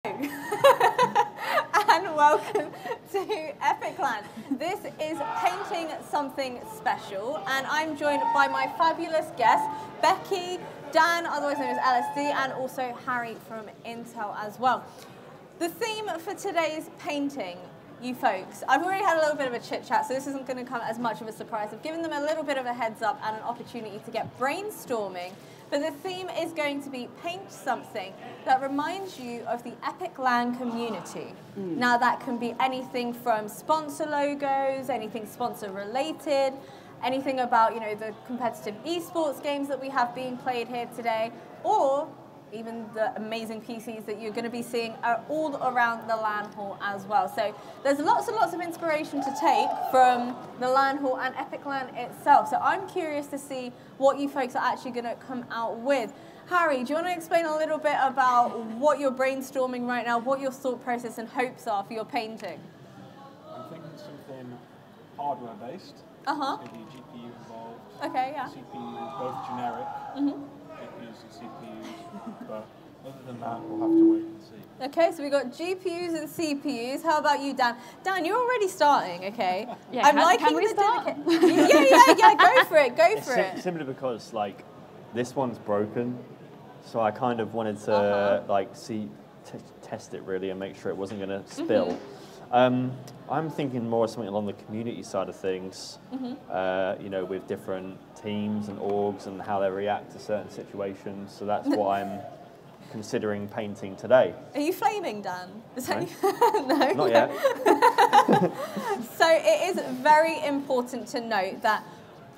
And welcome to EPIC.LAN. This is Painting Something Special, and I'm joined by my fabulous guests, Becky, Dan, otherwise known as LSD, and also Harry from Intel as well. The theme for today's painting, you folks, I've already had a little bit of a chit chat, so this isn't going to come as much of a surprise. I've given them a little bit of a heads up and an opportunity to get brainstorming. But the theme is going to be paint something that reminds you of the EPIC.LAN community. Now that can be anything from sponsor logos, anything sponsor related, anything about, you know, the competitive esports games that we have being played here today, or even the amazing PCs that you're going to be seeing are all around the LAN hall as well. So there's lots and lots of inspiration to take from the LAN hall and EPIC.LAN itself. So I'm curious to see what you folks are actually going to come out with. Harry, do you want to explain a little bit about what you're brainstorming right now, what your thought process and hopes are for your painting? I'm thinking something hardware-based. Maybe GPU involved. Okay, yeah. CPUs, both generic. GPUs and CPUs, but other than that, we'll have to wait and see. Okay, so we've got GPUs and CPUs. How about you, Dan? Dan, you're already starting, okay? Yeah, can we start? Yeah, go for it, go for it. Simply because, like, this one's broken, so I kind of wanted to, like, test it really and make sure it wasn't going to spill. I'm thinking more something along the community side of things, you know, with different teams and orgs and how they react to certain situations. So that's what I'm considering painting today. Are you flaming, Dan? Is that No, no? not yet. So it is very important to note that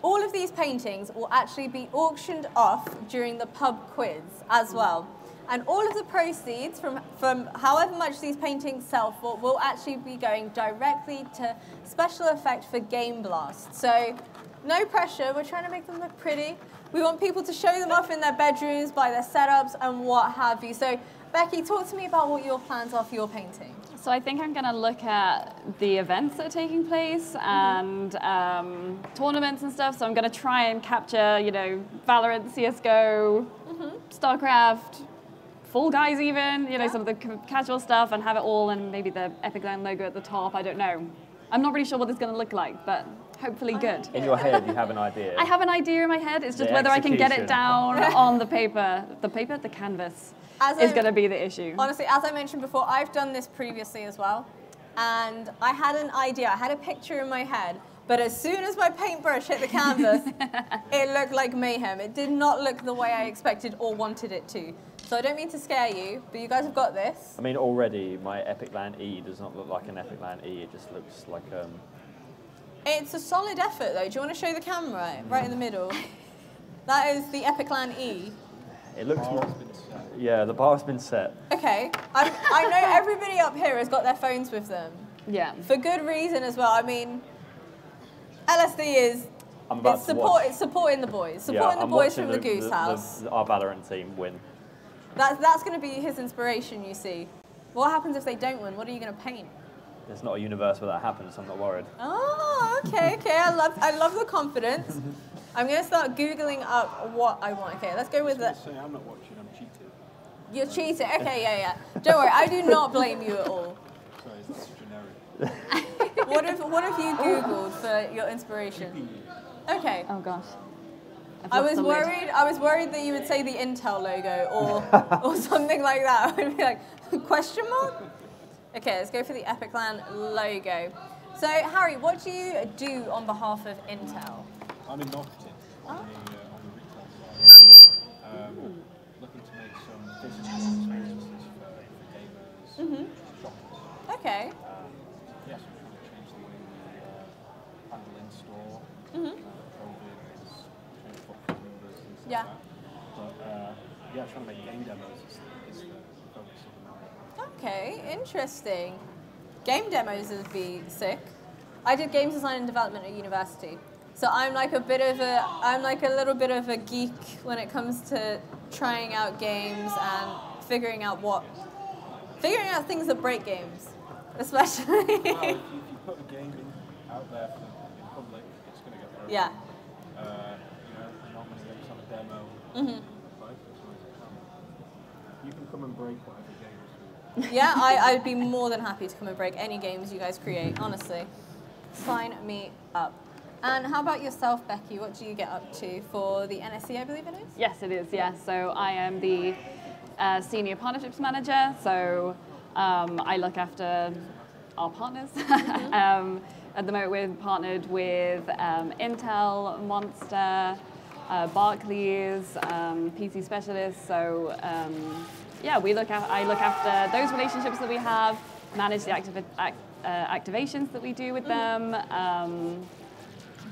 all of these paintings will actually be auctioned off during the pub quiz as well. And all of the proceeds from however much these paintings sell for will actually be going directly to SpecialEffect for Game Blast. So no pressure, we're trying to make them look pretty. We want people to show them off in their bedrooms, by their setups and what have you. So Becky, talk to me about what your plans are for your painting. So I think I'm going to look at the events that are taking place and tournaments and stuff. So I'm going to try and capture, you know, Valorant, CSGO, StarCraft, Fall Guys even, you know, some of the casual stuff, and have it all and maybe the EPIC.LAN logo at the top. I don't know. I'm not really sure what it's going to look like, but hopefully good. In your head, you have an idea. I have an idea in my head. It's just whether I can get it down on the paper. The canvas is going to be the issue. Honestly, as I mentioned before, I've done this previously as well. And I had an idea. I had a picture in my head. But as soon as my paintbrush hit the canvas, it looked like mayhem. It did not look the way I expected or wanted it to. So I don't mean to scare you, but you guys have got this. I mean, already my EPIC.LAN E does not look like an EPIC.LAN E. It just looks like It's a solid effort, though. Do you want to show the camera right in the middle? That is the EPIC.LAN E. It looks more. Yeah, the bar's been set. Okay. I know everybody up here has got their phones with them. Yeah. For good reason as well. I mean, LSD is supporting the boys. Supporting the boys from the Goose House. Our Valorant team win. That's going to be his inspiration, you see. What happens if they don't win? What are you going to paint? There's not a universe where that happens, so I'm not worried. Oh, okay. I love the confidence. I'm going to start Googling up what I want. Okay, let's go with the... I'm not watching, I'm cheating. You're cheating? Okay, yeah. Don't worry, I do not blame you at all. Sorry, that's generic. What have you Googled for your inspiration? Okay. Oh gosh. I was worried that you would say the Intel logo or something like that. I would be like, question mark? Okay, let's go for the EPIC.LAN logo. So Harry, what do you do on behalf of Intel? I'm in marketing on the retail side. Looking to make some physical experiences for gamers, shoppers. Okay. Yes, we're trying to change the way we handle in-store. COVID has changed footfall numbers and stuff like that. But yeah, trying to make game demos is the focus of the moment. Okay, interesting. Game demos would be sick. I did games design and development at university. So I'm like a little bit of a geek when it comes to trying out games and figuring out things that break games, especially. Well, if you put a game out there in public, it's going to get broken. Yeah. You know, normally it's on a demo. You can come and break whatever game Yeah, I'd be more than happy to come and break any games you guys create, honestly. Sign me up. And how about yourself, Becky? What do you get up to for the NSC, I believe it is? Yes, it is, yeah. So I am the Senior Partnerships Manager, so I look after our partners. At the moment, we're partnered with Intel, Monster, Barclays, PC Specialists. So yeah, I look after those relationships that we have, manage the activations that we do with them.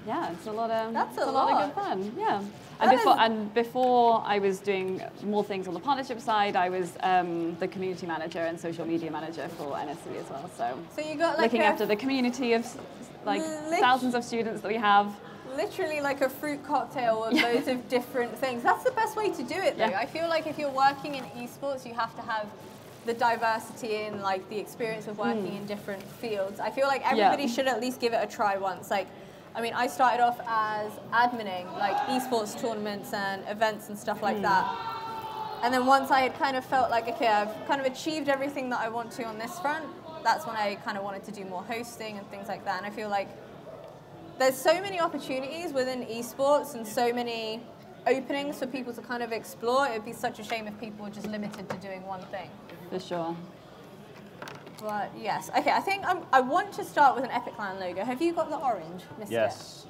Yeah, it's a lot of good fun. Yeah. And before I was doing more things on the partnership side, I was the community manager and social media manager for NSC as well. So you got like looking after the community of like thousands of students that we have. Literally like a fruit cocktail of loads of different things. That's the best way to do it though. Yeah. I feel like if you're working in esports, you have to have the diversity and like the experience of working in different fields. I feel like everybody should at least give it a try once. Like, I mean, I started off as adminning, like esports tournaments and events and stuff like that. And then once I had kind of felt like, okay, I've kind of achieved everything that I want to on this front, that's when I kind of wanted to do more hosting and things like that. And I feel like there's so many opportunities within esports and so many openings for people to kind of explore. It would be such a shame if people were just limited to doing one thing. For sure. But yes, okay, I think I want to start with an EPIC.LAN logo. Have you got the orange, Mr.? Yes.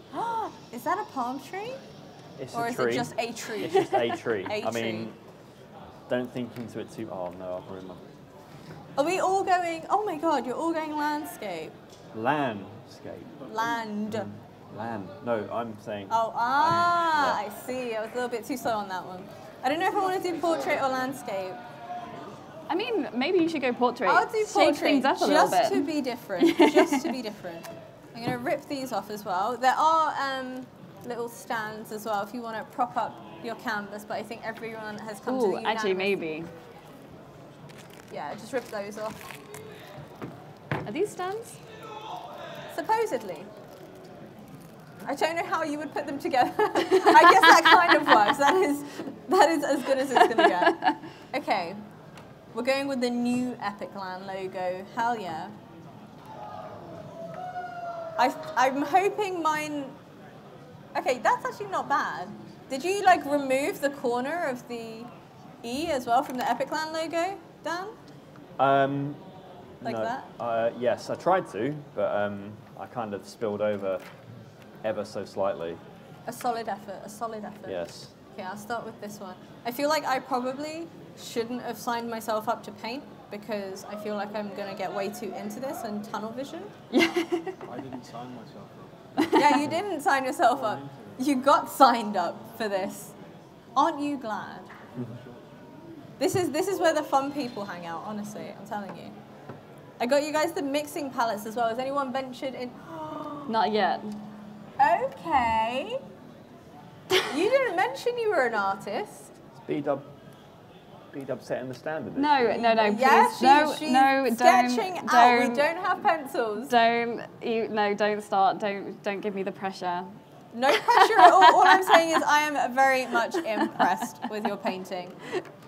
Is that a palm tree? It's or a is tree. it just a tree? It's just a tree. I mean, don't think into it too. Oh no, I've ruined my. Are we all going? Oh my God, you're all going landscape. Landscape. Land. Land. No, I'm saying. Oh, I see. I was a little bit too slow on that one. I don't know if I want to do portrait or landscape. I mean, maybe you should go portrait. I'll do portrait. Shake things up a little bit. Just to be different. Just to be different. I'm going to rip these off as well. There are little stands as well if you want to prop up your canvas, but I think everyone has come to the unanimous. Actually, maybe. Yeah, just rip those off. Are these stands? Supposedly. I don't know how you would put them together. I guess that kind of works. That is as good as it's going to get. Okay. We're going with the new EPIC.LAN logo. Hell yeah. I'm hoping mine... Okay, that's actually not bad. Did you like remove the corner of the E as well from the EPIC.LAN logo, Dan? Like no. that? Yes, I tried to, but I kind of spilled over ever so slightly. A solid effort, a solid effort. Yes. Okay, I'll start with this one. I feel like I probably shouldn't have signed myself up to paint because I feel like I'm going to get way too into this and tunnel vision. Yeah. I didn't sign myself up. Yeah, you didn't sign yourself up. You got signed up for this. Aren't you glad? This is where the fun people hang out, honestly, I'm telling you. I got you guys the mixing palettes as well. Has anyone ventured in? Not yet. Okay. You didn't mention you were an artist. B-Dub setting the standard. No, please. Yeah, she's no, sketching don't, out. We don't have pencils. Don't start. Don't give me the pressure. No pressure at all. All I'm saying is I am very much impressed with your painting.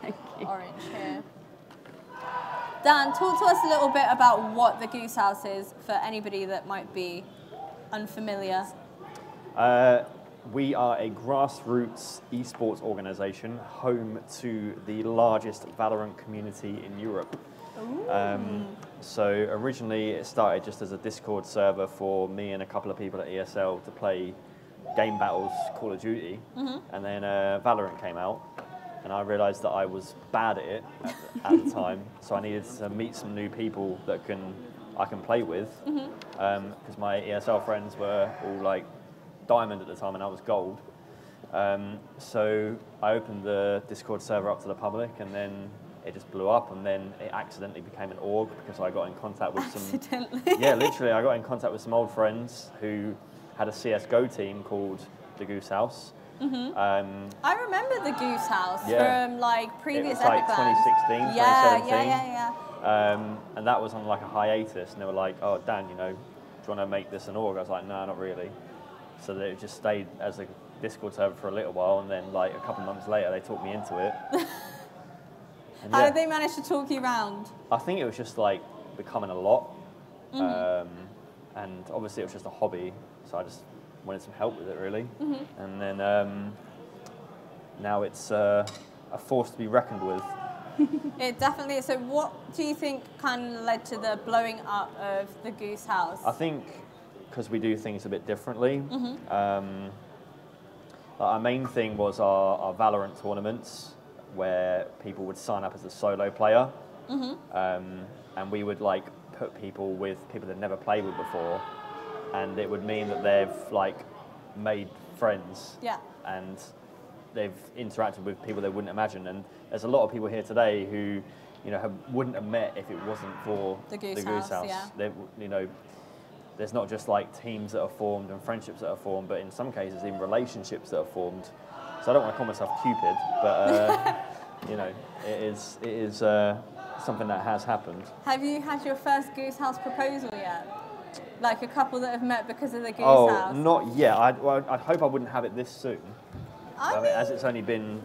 Thank you. Orange here. Dan, talk to us a little bit about what the Goose House is for anybody that might be unfamiliar. We are a grassroots esports organization, home to the largest Valorant community in Europe. So originally it started just as a Discord server for me and a couple of people at ESL to play game battles, Call of Duty, and then Valorant came out, and I realized that I was bad at it at the time, so I needed to meet some new people that I can play with, because my ESL friends were all like Diamond at the time and I was Gold. So I opened the Discord server up to the public, and then it just blew up, and then it accidentally became an org because I got in contact with Yeah, literally I got in contact with some old friends who had a CSGO team called the Goose House. I remember the Goose House from like previous EPIC.LAN. Like 2016, 2017. Yeah. And that was on like a hiatus, and they were like, "Oh, Dan, do you want to make this an org?" I was like, "No, not really." So they just stayed as a Discord server for a little while, and then like a couple months later, they talked me into it. And How yeah, did they manage to talk you around? I think it was just like becoming a lot. And obviously it was just a hobby, so I just wanted some help with it really. And then now it's a force to be reckoned with. It definitely is. So what do you think kind of led to the blowing up of the Goose House? I think because we do things a bit differently. Our main thing was our Valorant tournaments, where people would sign up as a solo player, and we would like put people with people they've never played with before, and it would mean that they've like made friends, and they've interacted with people they wouldn't imagine. And there's a lot of people here today who, you know, wouldn't have met if it wasn't for the Goose House. They, you know, there's not just like teams that are formed and friendships that are formed, but in some cases even relationships that are formed. So I don't want to call myself Cupid, but you know, it is something that has happened. Have you had your first Goose House proposal yet? Like a couple that have met because of the Goose House? Oh, not yet. I'd hope I wouldn't have it this soon. I mean, as it's only been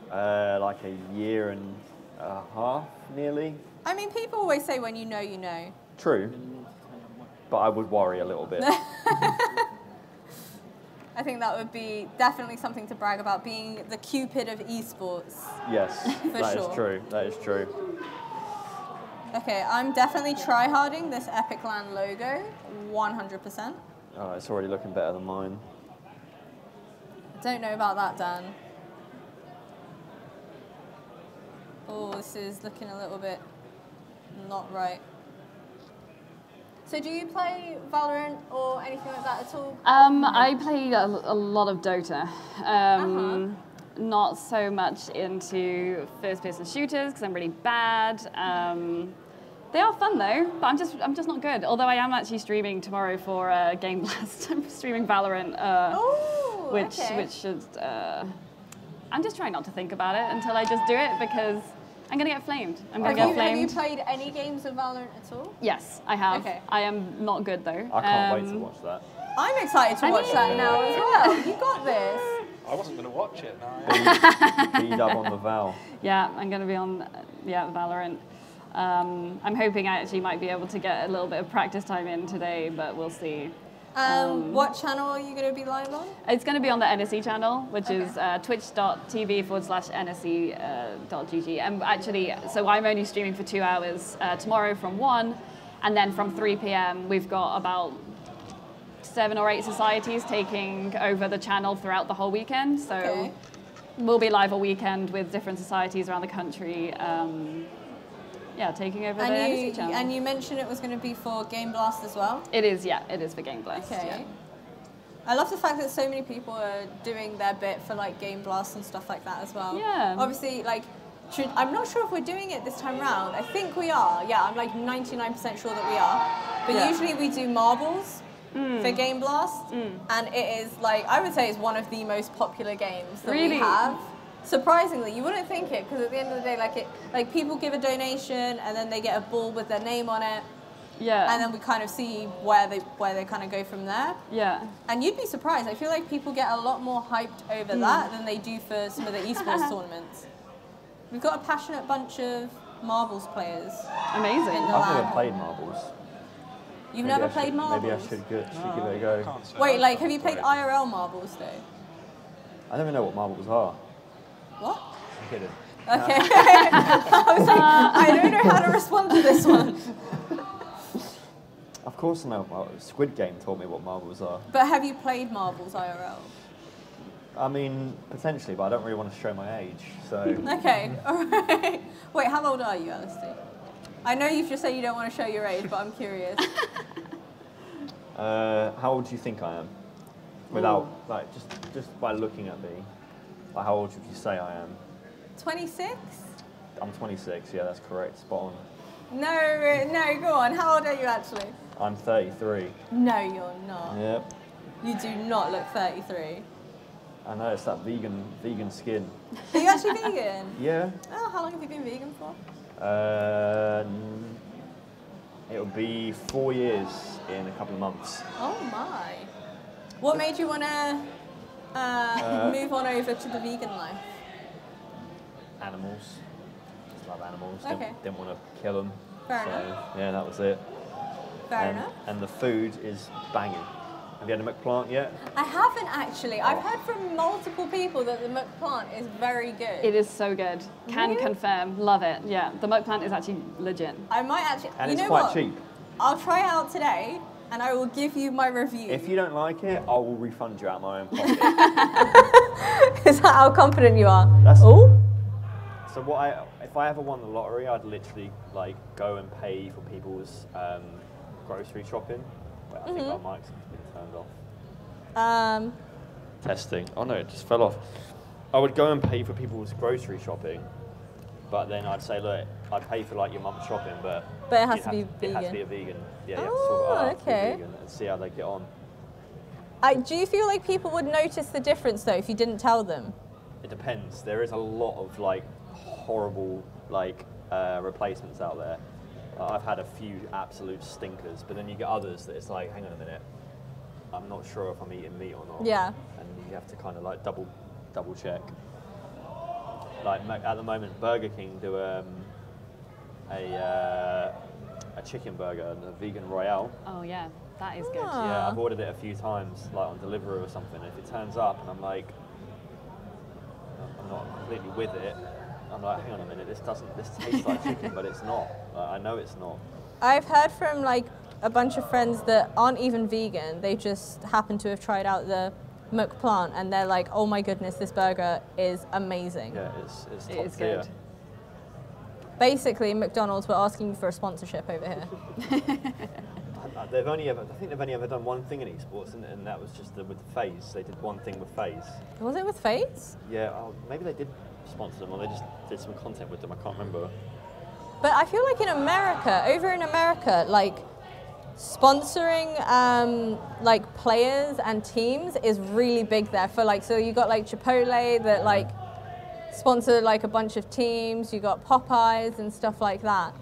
like a year and a half, nearly. I mean, people always say when you know, you know. True. But I would worry a little bit. I think that would be definitely something to brag about, being the Cupid of esports. Yes, that sure. is true. That is true. Okay, I'm definitely tryharding this EPIC.LAN logo, 100%. Oh, it's already looking better than mine. I don't know about that, Dan. Oh, this is looking a little bit not right. So do you play Valorant or anything like that at all? I play a lot of Dota. Not so much into first-person shooters because I'm really bad. They are fun though, but I'm just not good. Although I am actually streaming tomorrow for Game Blast. I'm streaming Valorant, which should. I'm just trying not to think about it until I just do it because I'm gonna get flamed. Have you played any games of Valorant at all? Yes, I have. Okay. I am not good though. I can't wait to watch that. I'm excited to watch that now as well. You got this. I wasn't going to watch it. No. B-dub on the Val. Yeah, I'm gonna be on Valorant. I'm hoping I actually might be able to get a little bit of practice time in today, but we'll see. What channel are you going to be live on? It's going to be on the NSE channel, which is twitch.tv/NSE.gg. And actually, so I'm only streaming for 2 hours tomorrow from 1, and then from 3 p.m. we've got about 7 or 8 societies taking over the channel throughout the whole weekend. So we'll be live all weekend with different societies around the country. Taking over the NSE channel. And you mentioned it was going to be for Game Blast as well? It is, yeah, it is for Game Blast. Okay. Yeah. I love the fact that so many people are doing their bit for like Game Blast and stuff like that as well. Yeah. Obviously, like, I'm not sure if we're doing it this time round. I think we are. Yeah, I'm like 99% sure that we are. But usually we do marbles for Game Blast, and it is like, I would say it's one of the most popular games that we have. Surprisingly, you wouldn't think it, because at the end of the day, like people give a donation and then they get a ball with their name on it. Yeah. And then we kind of see where they kind of go from there. Yeah. And you'd be surprised. I feel like people get a lot more hyped over that than they do for some of the esports tournaments. We've got a passionate bunch of marbles players. Amazing. I've never played marbles. You've never played marbles? Maybe I should give it a go. Wait, like, have you played IRL marbles though? I don't even know what marbles are. What? I'm kidding. Okay. I was like, I don't know how to respond to this one. Of course I know. Squid Game taught me what marbles are. But have you played marbles IRL? I mean, potentially, but I don't really want to show my age, so... Okay, alright. Wait, how old are you, Alistair? I know you've just said you don't want to show your age, but I'm curious. How old do you think I am? Without, like, just by looking at me. Like, how old would you say I am? 26? I'm 26, yeah, that's correct. Spot on. No, go on. How old are you actually? I'm 33. No, you're not. Yep. You do not look 33. I know, it's that vegan skin. Are you actually vegan? Yeah. Oh, how long have you been vegan for? It'll be 4 years in a couple of months. Oh my. What made you want to move on over to the vegan life? Animals. just love animals. Okay. Didn't want to kill them. Fair so, enough. yeah, that was it. Fair enough. And the food is banging. Have you had a McPlant yet? I haven't actually. I've heard from multiple people that the McPlant is very good. It is so good. Can Really? confirm. Love it. Yeah, the McPlant is actually legit. I might actually. And you it's know quite what? cheap. I'll try it out today, and I will give you my review. If you don't like it, I will refund you out my own pocket. Is that how confident you are? That's- Oh. So if I ever won the lottery, I'd literally like go and pay for people's grocery shopping. Wait, I think our mic's been turned off. Testing. Oh no, it just fell off. I would go and pay for people's grocery shopping, but then I'd say, look, I'd pay for like your mum's shopping, but it has to be It has to vegan. be a vegan. Yeah, you have to Oh, sort it out to be okay. vegan and see how they get on. Do you feel like people would notice the difference though if you didn't tell them? It depends. There is a lot of like horrible like replacements out there. I've had a few absolute stinkers, but then you get others that it's like, hang on a minute, I'm not sure if I'm eating meat or not. Yeah. And you have to kind of like double check. Like at the moment, Burger King do a chicken burger, the vegan royale. Oh yeah, that is good. Ah. Yeah, I've ordered it a few times, like on Deliveroo or something. If it turns up and I'm like, I'm not completely with it, I'm like, hang on a minute, this tastes like chicken, but it's not. Like, I know it's not. I've heard from like a bunch of friends that aren't even vegan. They just happen to have tried out the McPlant, and they're like, "Oh my goodness, this burger is amazing." Yeah, it's top It is tier. good. Basically, McDonald's were asking for a sponsorship over here. I think they've only ever done one thing in esports, and that was just with FaZe. They did one thing with FaZe. Was it with FaZe? Yeah, maybe they did sponsor them, or they just did some content with them. I can't remember. But I feel like over in America, like sponsoring like players and teams is really big there. For like, so you got like Chipotle that like sponsor like a bunch of teams. You got Popeyes and stuff like that.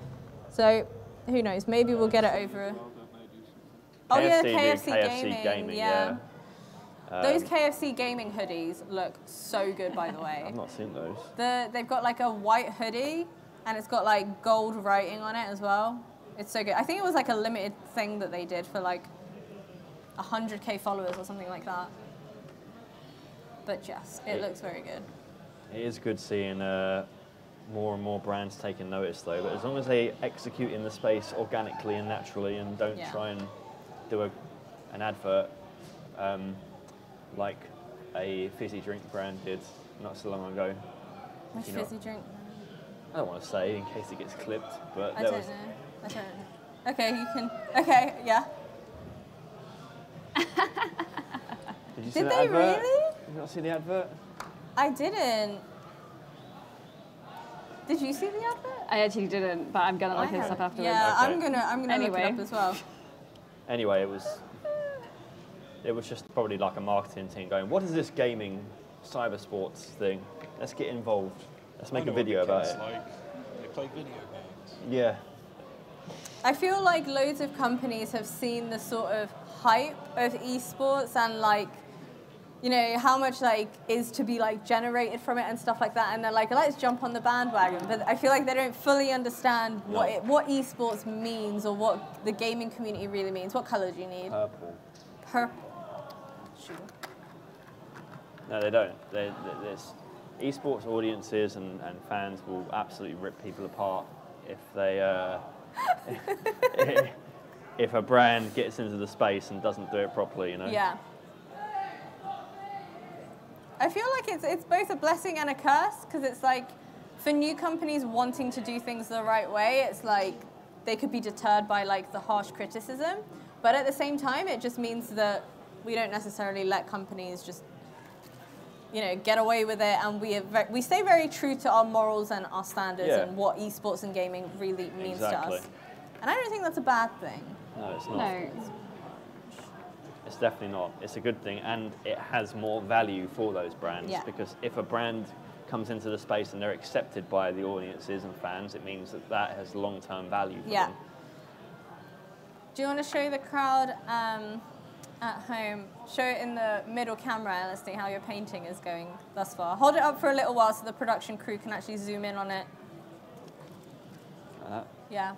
So who knows? Maybe we'll get it over. Oh yeah, do KFC gaming. Yeah. Yeah. Those KFC gaming hoodies look so good, by the way. I've not seen those. They've got like a white hoodie, and it's got like gold writing on it as well. It's so good. I think it was like a limited thing that they did for like 100K followers or something like that. But yes, it looks very good. It is good seeing more and more brands taking notice, though. But as long as they execute in the space organically and naturally, and don't try and do an advert like a fizzy drink brand did not so long ago. Which fizzy drink? I don't want to say in case it gets clipped, but I don't know. Okay, you can. Okay, yeah. Did you see Did the they advert? really? Did you not see the advert? I didn't. Did you see the advert? I actually didn't, but I'm gonna look this up afterwards. Yeah, Okay. I'm gonna look it Anyway. up as well. Anyway, it was just probably like a marketing team going, what is this gaming cyber sports thing? Let's get involved. Let's make a video about it. They play video games. Yeah. I feel like loads of companies have seen the sort of hype of esports and like, you know, how much like is to be like generated from it and stuff like that, and they're like, let's jump on the bandwagon. But I feel like they don't fully understand what esports means or what the gaming community really means. What color do you need? Purple. Purple. Sure. No, they don't. There's esports audiences and fans will absolutely rip people apart if they if a brand gets into the space and doesn't do it properly, you know. Yeah. I feel like it's both a blessing and a curse, because it's like for new companies wanting to do things the right way, it's like they could be deterred by like the harsh criticism, but at the same time it just means that we don't necessarily let companies just, you know, get away with it, and we stay very true to our morals and our standards and what esports and gaming really means to us. And I don't think that's a bad thing. No, it's not. No. It's definitely not. It's a good thing, and it has more value for those brands, because if a brand comes into the space and they're accepted by the audiences and fans, it means that has long-term value for them. Do you want to show the crowd at home? Show it in the middle camera and let's see how your painting is going thus far. Hold it up for a little while so the production crew can actually zoom in on it. like that. Yeah.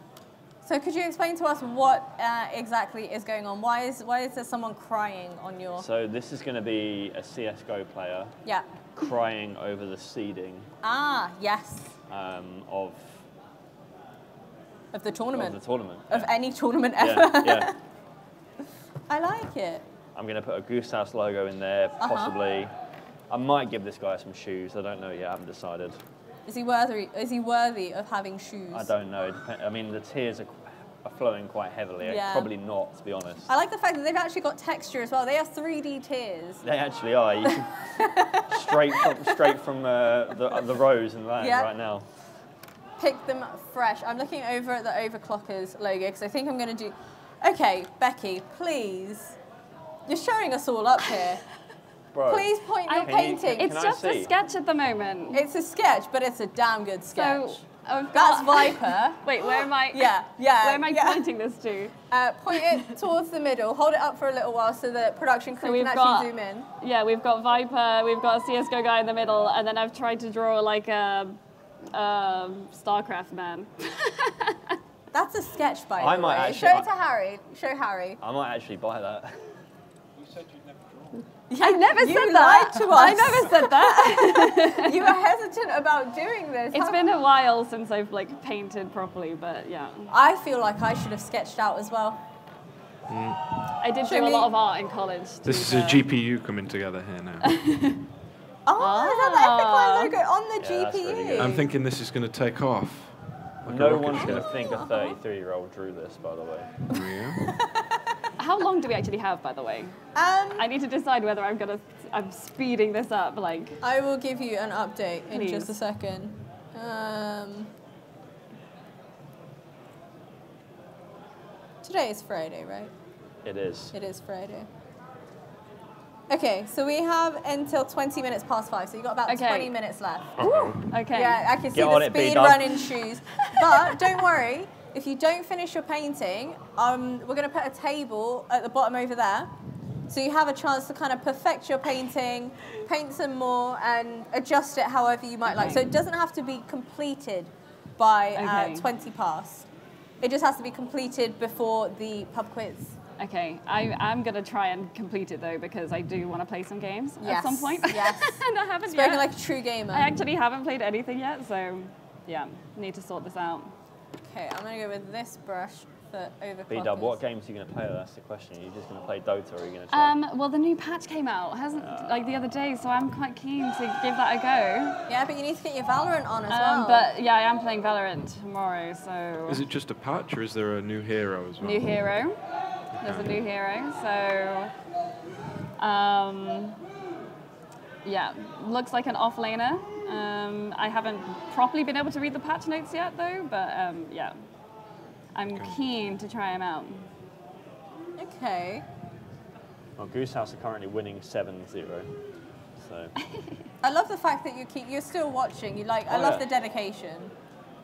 So could you explain to us what exactly is going on? Why is there someone crying on your... So this is going to be a CSGO player Yeah. crying over the seeding Ah, yes. of the tournament. Of the tournament. Of yeah. any tournament ever. Yeah, yeah. I like it. I'm going to put a Goose House logo in there, possibly. I might give this guy some shoes. I don't know yet. I haven't decided. Is he worthy of having shoes? I don't know. I mean, the tears are flowing quite heavily. Yeah. Probably not, to be honest. I like the fact that they've actually got texture as well. They have 3D tears. They actually are. You can straight from the rose and that right now. Pick them fresh. I'm looking over at the Overclockers logo because I think I'm going to do... Okay, Becky, please. You're showing us all up here. Bro, please point your painting. It's just a sketch at the moment. It's a sketch, but it's a damn good sketch. So, I've that's got... Viper. Wait, where am I? Yeah. Where am I pointing this to? Point it towards the middle. Hold it up for a little while so the production crew can actually zoom in. Yeah, we've got Viper, we've got a CSGO guy in the middle, and then I've tried to draw like a StarCraft man. That's a sketch, by the way. Actually, show it to Harry. Show Harry. I might actually buy that. You said you'd never draw. I never said You that. lied to us. I never said that. You were hesitant about doing this. It's been a while since I've like painted properly, but yeah. I feel like I should have sketched out as well. I did do a lot of art in college. This is a GPU coming together here now. Oh, is that the EPIC.LAN logo on the Yeah, that's GPU? really good. I'm thinking this is going to take off. Like No one's going to think a 33-year-old drew this, by the way. Yeah. How long do we actually have, by the way? I need to decide whether I'm speeding this up. Like, I will give you an update in Please. just a second. Today is Friday, right? It is. It is Friday. Okay, so we have until 20 minutes past 5, so you've got about 20 minutes left. okay. Yeah, I can see Get on the it, speed B-dub. running shoes. But don't worry, if you don't finish your painting, we're going to put a table at the bottom over there. So you have a chance to kind of perfect your painting, paint some more, and adjust it however you might like. So it doesn't have to be completed by 20 past. It just has to be completed before the pub quiz. Okay, I'm going to try and complete it though because I do want to play some games at some point. Yes. And I haven't Spoken yet. like a true gamer. I actually haven't played anything yet, so yeah, need to sort this out. Okay, I'm going to go with this brush for overclockers. B-Dub, what games are you going to play? That's the question. Are you just going to play Dota or are you going to try? Well, the new patch came out, like the other day, so I'm quite keen to give that a go. Yeah, but you need to get your Valorant on as well. But yeah, I am playing Valorant tomorrow, so... Is it just a patch or is there a new hero as well? New hero. There's a new hero, so... yeah, looks like an off-laner. I haven't properly been able to read the patch notes yet, though, but yeah. I'm keen to try them out. Okay. Well, Goose House are currently winning 7-0. So. I love the fact that you're still watching. I love the dedication.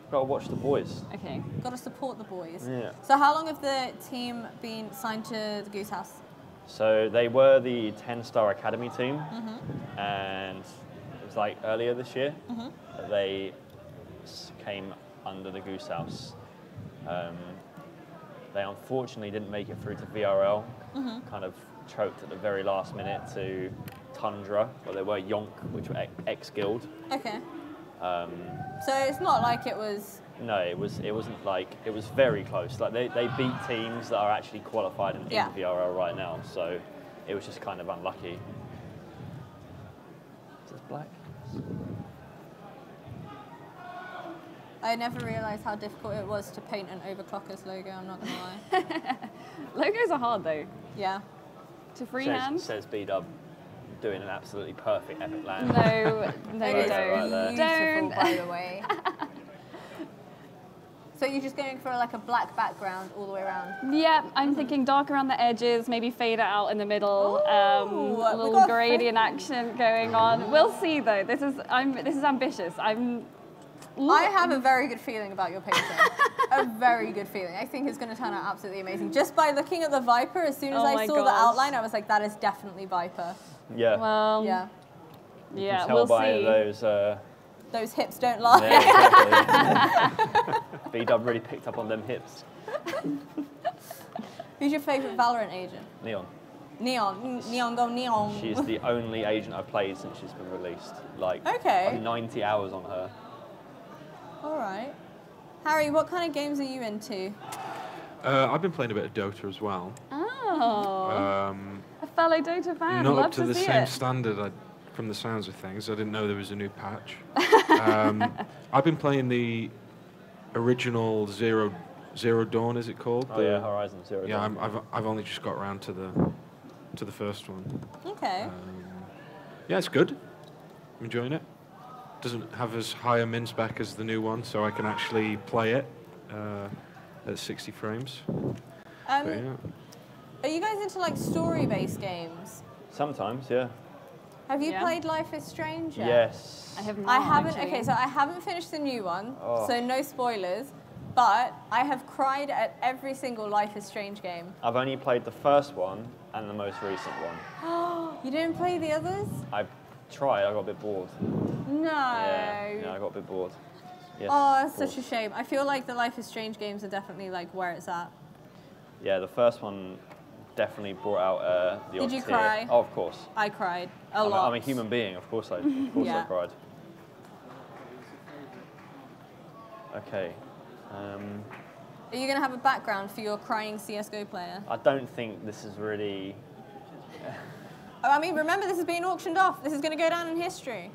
Got to watch the boys. Okay. Got to support the boys. Yeah. So how long have the team been signed to the Goose House? So they were the 10-star academy team, and it was like earlier this year that they came under the Goose House. They unfortunately didn't make it through to VRL, kind of choked at the very last minute to Tundra, where they were Yonk, which were ex-guild. Okay. So it's not like it was... No, it wasn't like, it was very close. Like they beat teams that are actually qualified in VRL right now, so it was just kind of unlucky. Is this black? I never realised how difficult it was to paint an Overclockers logo, I'm not going to lie. Logos are hard though. Yeah. To freehand. Says B-Dub, doing an absolutely perfect EPIC.LAN. No, you don't. Beautiful, by the way. So you're just going for like a black background all the way around? Yeah, I'm thinking dark around the edges, maybe fade it out in the middle. Ooh, a little gradient action going on. We'll see though. This is ambitious. I have a very good feeling about your painting. A very good feeling. I think it's going to turn out absolutely amazing. Just by looking at the Viper, as soon as I saw the outline, I was like, that is definitely Viper. Yeah. Well, yeah. Yeah, tell we'll by see. those Those hips don't lie. Yeah, exactly. B-Dub really picked up on them hips. Who's your favourite Valorant agent? Neon. Neon, go Neon. She's the only agent I've played since she's been released. Like, Okay. I've 90 hours on her. All right. Harry, what kind of games are you into? I've been playing a bit of Dota as well. Oh. A fellow Dota fan. Not Love up to the see same it. standard from the sounds of things. I didn't know there was a new patch. I've been playing the original Zero Dawn, is it called? Oh yeah, Horizon Zero Dawn. Yeah, I've only just got around to the first one. Okay. Yeah, it's good. I'm enjoying it. Doesn't have as high a min spec as the new one, so I can actually play it at 60 frames. But yeah. Are you guys into like story-based games? Sometimes, yeah. Have you Yeah. played Life is Strange yet? Yes. I have not. I haven't. actually. Okay, so I haven't finished the new one, Oh. so no spoilers. But I have cried at every single Life is Strange game. I've only played the first one and the most recent one. You didn't play the others? I tried, I got a bit bored. No. Yeah, I got a bit bored. Yes, Oh, it's bored. such a shame. I feel like the Life is Strange games are definitely like where it's at. Yeah, the first one definitely brought out the Did odd you tear. cry? Oh, of course. I cried a lot. I'm a human being, of course I Yeah. cried. Okay. Are you going to have a background for your crying CSGO player? I don't think this is really... Oh, I mean, remember, this is being auctioned off. This is going to go down in history.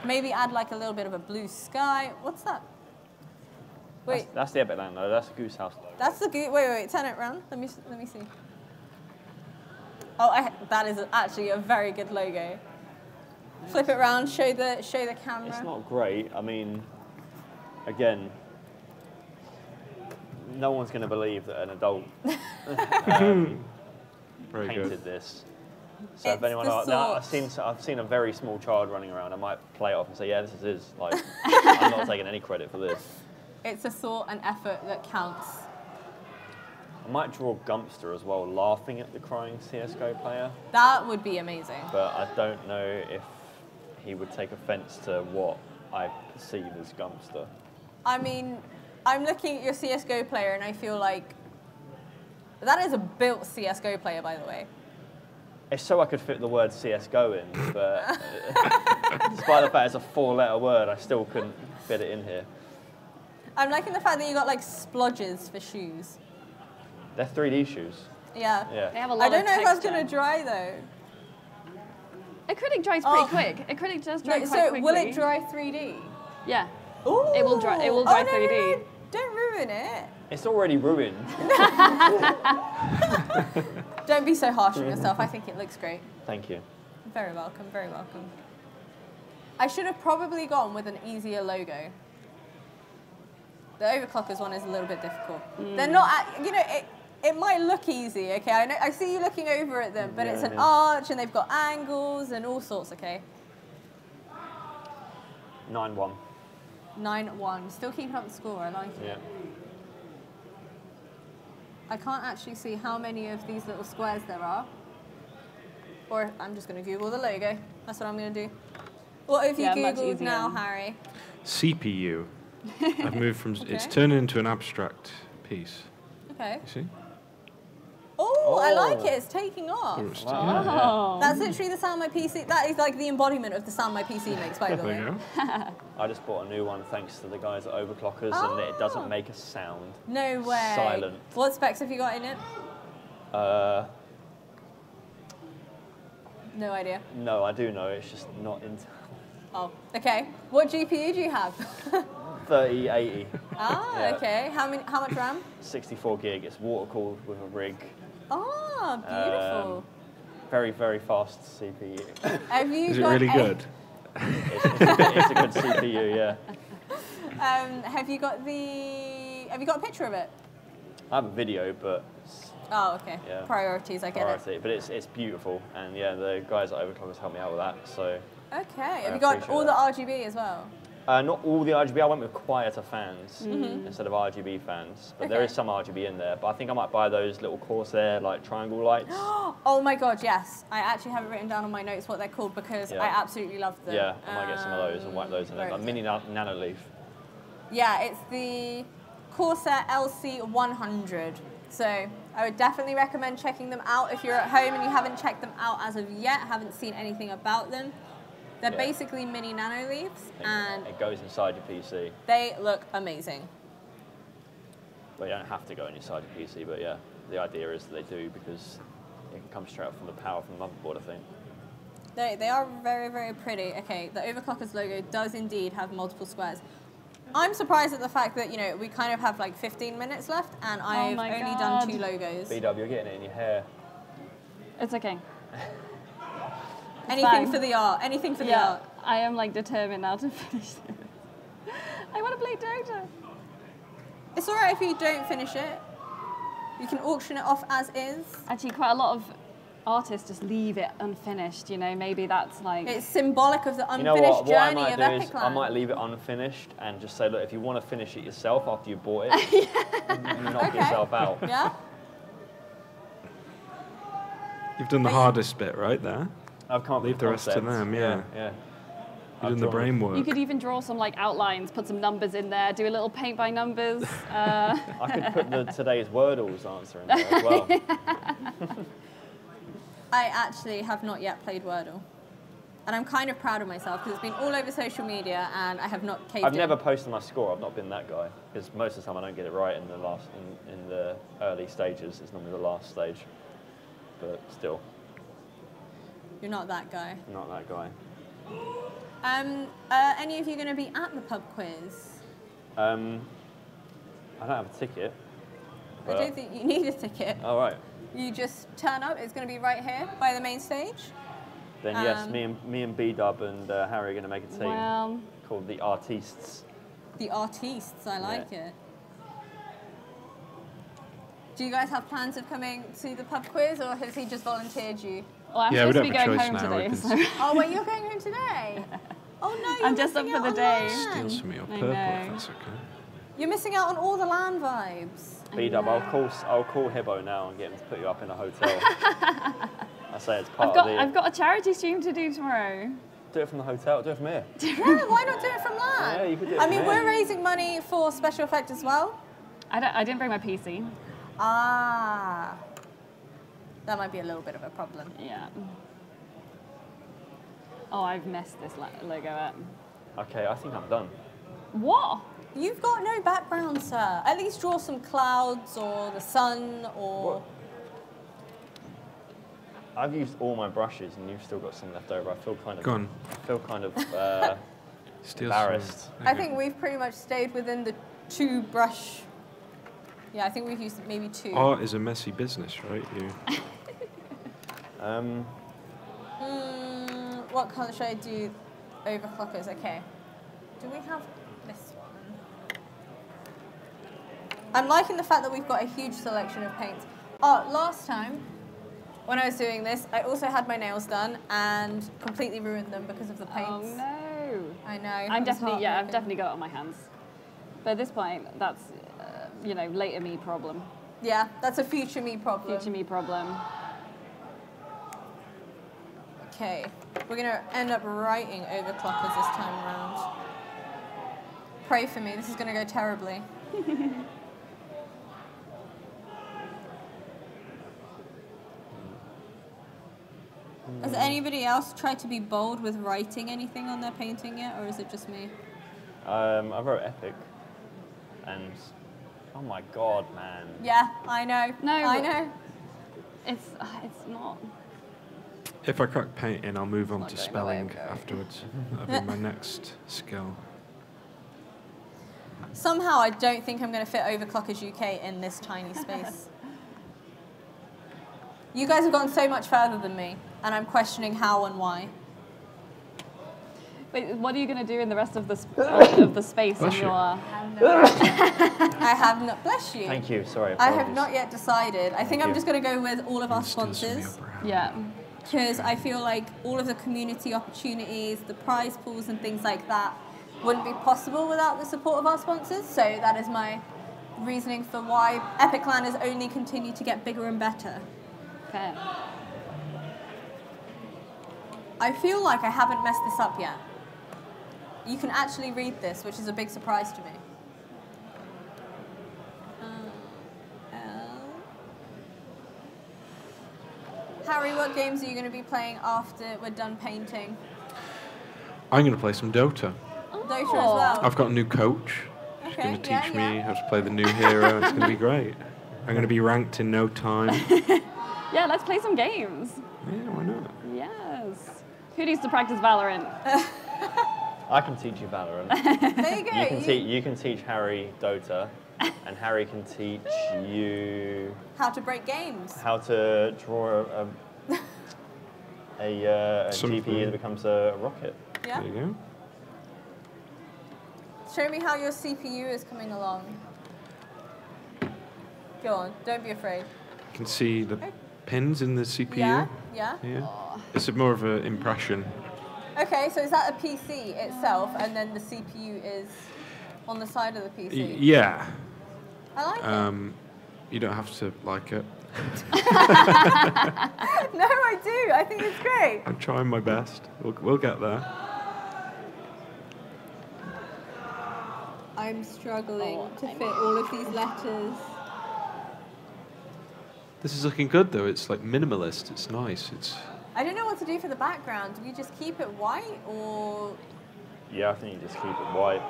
Maybe add like a little bit of a blue sky. What's that? Wait, That's the EPIC.LAN though, that's the Goose House logo. that's the good. Wait, turn it around. Let me see. Oh, that is actually a very good logo. Flip it around. Show the camera. It's not great. I mean, again, no one's going to believe that an adult Very painted good. this. So It's if anyone, the I've seen a very small child running around. I might play it off and say, yeah, this is his. Like, I'm not taking any credit for this. It's a thought and effort that counts. I might draw Gumpster as well, laughing at the crying CSGO player, That would be amazing. but I don't know if he would take offence to what I perceive as Gumpster. I mean, I'm looking at your CSGO player and I feel like that is a built CSGO player, by the way. It's so I could fit the word CSGO in, but despite the fact it's a 4-letter word, I still couldn't fit it in here. I'm liking the fact that you got like splodges for shoes. They're 3D shoes. Yeah. They Yeah. have a lot I don't of know if that's texture. going to dry though. Acrylic dries Oh. pretty quick. Acrylic does dry No, quite so quickly. will it dry 3D? Yeah. Ooh. It will dry 3D. No. Don't ruin it. It's already ruined. Don't be so harsh on yourself. I think it looks great. Thank you. Very welcome, very welcome. I should have probably gone with an easier logo. The overclockers one is a little bit difficult. They're not, it might look easy, okay? I see you looking over at them, but Yeah, it's an yeah. arch and they've got angles and all sorts, okay? 9-1. 9-1. Still keeping up the score, I like it. Yeah. I can't actually see how many of these little squares there are. Or I'm just going to Google the logo. That's what I'm going to do. What have you Yeah, much Googled easier. now, Harry? CPU. I've moved from, it's Okay. turning into an abstract piece. Okay. You see? Oh, I like Oh. it. It's taking off. Or it's- Wow. yeah. Oh. That's literally the sound my PC. That is like the embodiment of the sound my PC makes, by the There way. you go. I just bought a new one thanks to the guys at Overclockers, and it Oh. doesn't make a sound. No way. Silent. What specs have you got in it? No idea. No, I do know. It's just not Intel. Oh, okay. What GPU do you have? 3080, Ah, Yeah. okay. How much RAM? 64 gig. It's water cooled with a rig. Ah, beautiful. Very, very fast CPU. Have you Is it got really a- good? It's a good CPU, yeah. Have you got a picture of it? I have a video, but Oh, okay. Yeah. Priorities, I get priority. But it's beautiful, and yeah, the guys at Overclockers helped me out with that. So it. Okay. Have I you got appreciate all that. the RGB as well? Not all the RGB. I went with quieter fans instead of RGB fans. But there is some RGB in there. But I think I might buy those little Corsair like triangle lights. Oh my god, yes. I actually have it written down on my notes what they're called because I absolutely love them. Yeah, I might get some of those and wipe those in there. Like mini nano leaf. Yeah, it's the Corsair LC100. So I would definitely recommend checking them out if you're at home and you haven't checked them out as of yet, haven't seen anything about them. They're basically mini nano leaves and it goes inside your PC. They look amazing. Well, you don't have to go inside your PC, but yeah, the idea is that they do because it can come straight up from the power from the motherboard, I think. They are very, very pretty. Okay, the Overclockers logo does indeed have multiple squares. I'm surprised at the fact that, you know, we kind of have like 15 minutes left and I've only done 2 logos. BW, you're getting it in your hair. It's okay. Anything for the art. Anything for the art. I am like determined now to finish this. I want to play Dota. It's all right if you don't finish it. You can auction it off as is. Actually, quite a lot of artists just leave it unfinished, you know, maybe that's like... It's symbolic of the unfinished journey of EPIC.LAN. I might leave it unfinished and just say, look, if you want to finish it yourself after you bought it, you knock yourself out. Yeah? You've done the hardest bit right there. I've come up Leave with the rest to them, yeah. You've done the brain work. You could even draw some like outlines, put some numbers in there, do a little paint by numbers. I could put the today's Wordle's answer in there as well. I actually have not yet played Wordle. And I'm kind of proud of myself because it's been all over social media and I have not caved I've in. never posted my score. I've not been that guy because most of the time I don't get it right in the in the early stages. It's normally the last stage, but still. You're not that guy. Not that guy. Any of you going to be at the pub quiz? I don't have a ticket. I don't think you need a ticket. All right. You just turn up. It's going to be right here by the main stage. Then yes, me and B-Dub and Harry are going to make a team called the Artistes. The Artistes, I like it. Do you guys have plans of coming to the pub quiz, or has he just volunteered you? Well, I'm supposed to be going home today. So. Oh, wait, you're going home today? Oh no, you're I'm just up for the day. Steal some of your purple, if that's okay. You're missing out on all the LAN vibes. B-Dub, I'll call Hibbo now and get him to put you up in a hotel. I say it's part of the... I've got a charity stream to do tomorrow. Do it from the hotel, do it from here. Yeah, why not do it from LAN? Yeah, you could do it from here. we're raising money for SpecialEffect as well. I didn't bring my PC. Ah. That might be a little bit of a problem. Yeah. Oh, I've messed this logo up. Okay, I think I'm done. What? You've got no background, sir. At least draw some clouds or the sun or... What? I've used all my brushes and you've still got some left over. I feel kind of... Gone. I feel kind of embarrassed. I think we've pretty much stayed within the 2 brush... Yeah, I think we've used maybe 2. Art is a messy business, right? What colour should I do? Overclockers, okay. Do we have this one? I'm liking the fact that we've got a huge selection of paints. Oh, last time, when I was doing this, I also had my nails done and completely ruined them because of the paints. Oh no. I know. I've definitely got it on my hands. But at this point, that's, you know, later me problem. Yeah, that's a future me problem. Future me problem. Okay, we're going to end up writing overclockers this time around. Pray for me, this is going to go terribly. Has anybody else tried to be bold with writing anything on their painting yet, or is it just me? I wrote Epic, and oh my god, man. Yeah, I know. No, I know. It's not. If I crack painting, I'll move on to spelling afterwards. That'll be my next skill. Somehow I don't think I'm going to fit Overclockers UK in this tiny space. You guys have gone so much further than me, and I'm questioning how and why. Wait, what are you going to do in the rest of the space in your... I have not... Bless you. Thank you, sorry. I have not yet decided. I think I'm just going to go with all of our sponsors. Yeah. Because I feel like all of the community opportunities, the prize pools and things like that, wouldn't be possible without the support of our sponsors. So that is my reasoning for why EPIC.LAN has only continued to get bigger and better. Fair. I feel like I haven't messed this up yet. You can actually read this, which is a big surprise to me. Harry, what games are you going to be playing after we're done painting? I'm going to play some Dota. Dota as well? I've got a new coach. She's going to teach me how to play the new hero. It's going to be great. I'm going to be ranked in no time. Yeah, let's play some games. Yeah, why not? Yes. Who needs to practice Valorant? I can teach you Valorant. There you go. You can teach Harry Dota, and Harry can teach you how to break games. How to draw a GPU that becomes a rocket. Yeah. There you go. Show me how your CPU is coming along. Go on, don't be afraid. You can see the pins in the CPU. Yeah, yeah. It's more of an impression. Okay, so is that a PC itself, and then the CPU is on the side of the PC? Yeah. I like it. You don't have to like it. No, I do. I think it's great. I'm trying my best. We'll get there. I'm struggling to fit all of these letters. This is looking good though. It's like minimalist. It's nice. I don't know what to do for the background. Do we just keep it white or? Yeah, I think you just keep it white.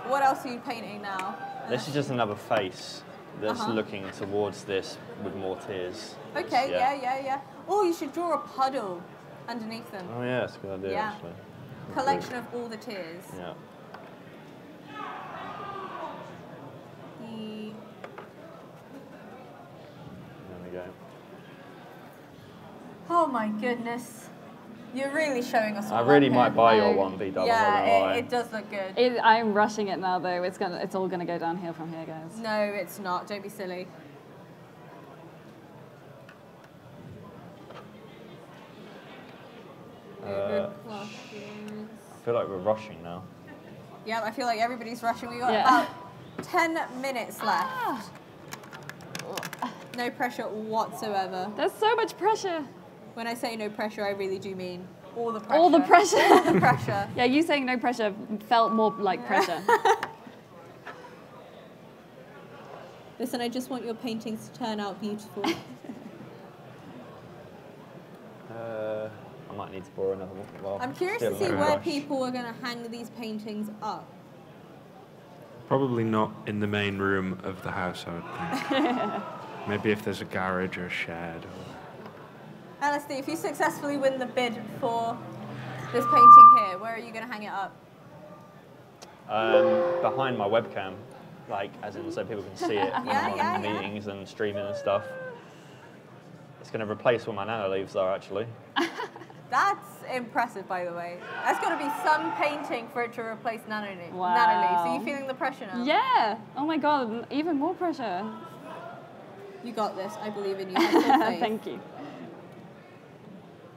What else are you painting now? This is just another face that's looking towards this with more tears. Okay, yeah. Oh, you should draw a puddle underneath them. Oh yeah, that's a good idea actually. Collection of all the tears. Yeah. There we go. Oh my goodness. You're really showing us all I really up might here. buy your one, B-Double. Yeah, it does look good. I'm rushing it now, though. It's all gonna go downhill from here, guys. No, it's not. Don't be silly. I feel like we're rushing now. Yeah, I feel like everybody's rushing. We've got about 10 minutes left. No pressure whatsoever. There's so much pressure. When I say no pressure, I really do mean all the pressure. All the pressure. All the pressure. Yeah, you saying no pressure felt more like pressure. Listen, I just want your paintings to turn out beautiful. I might need to borrow another one. Well, I'm curious to see where people are going to hang these paintings up. Probably not in the main room of the house, I would think. Maybe if there's a garage or a shed. LSD, if you successfully win the bid for this painting here, where are you going to hang it up? Behind my webcam, like as in so people can see it on meetings and streaming and stuff. It's going to replace where my nano leaves are actually. That's impressive, by the way. That's got to be some painting for it to replace nano leaves. Wow. Nano leaves. Are you feeling the pressure now? Yeah. Oh my God, even more pressure. You got this. I believe in you. Have full faith. Thank you.